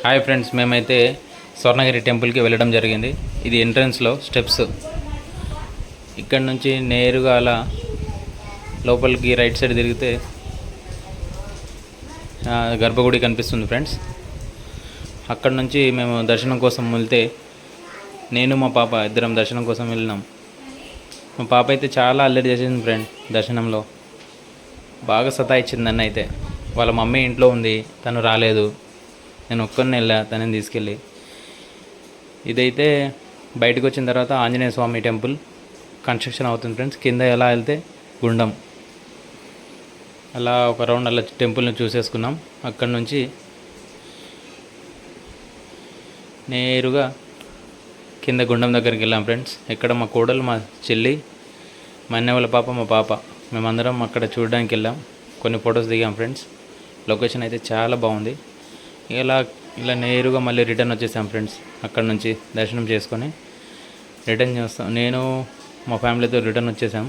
Hi friends, మేమైతే స్వర్ణగిరి టెంపుల్కి వెళ్ళడం జరిగింది. ఇది ఎంట్రన్స్లో స్టెప్స్. ఇక్కడ నుంచి నేరుగా అలా లోపలికి రైట్ సైడ్ తిరిగితే గర్భగుడి కనిపిస్తుంది ఫ్రెండ్స్. అక్కడ నుంచి మేము దర్శనం కోసం వెళ్తే నేను మా పాప ఇద్దరం దర్శనం కోసం వెళ్ళినాం. మా పాప అయితే చాలా అల్లరి చేసింది ఫ్రెండ్. దర్శనంలో బాగా సతాయిచ్చింది నన్ను. అయితే వాళ్ళ మమ్మీ ఇంట్లో ఉంది, తను రాలేదు. నేను ఒక్కరిని వెళ్ళా తనని తీసుకెళ్ళి. ఇదైతే బయటకు వచ్చిన తర్వాత ఆంజనేయ స్వామి టెంపుల్ కన్స్ట్రక్షన్ అవుతుంది ఫ్రెండ్స్. కింద ఎలా వెళ్తే గుండం, అలా ఒక రౌండ్ అలా టెంపుల్ని చూసేసుకున్నాం. అక్కడ నుంచి నేరుగా కింద గుండం దగ్గరికి వెళ్ళాం ఫ్రెండ్స్. ఇక్కడ మా కోడలు, మా చెల్లి, మా అన్నయ్య వాళ్ళ పాప, మా పాప, మేమందరం అక్కడ చూడడానికి వెళ్ళాం. కొన్ని ఫొటోస్ దిగాం ఫ్రెండ్స్. లొకేషన్ అయితే చాలా బాగుంది. ఇలా నేరుగా మళ్ళీ రిటర్న్ వచ్చేసాం ఫ్రెండ్స్. అక్కడ నుంచి దర్శనం చేసుకొని రిటర్న్ చేస్తాం. నేను మా ఫ్యామిలీతో రిటర్న్ వచ్చేసాం.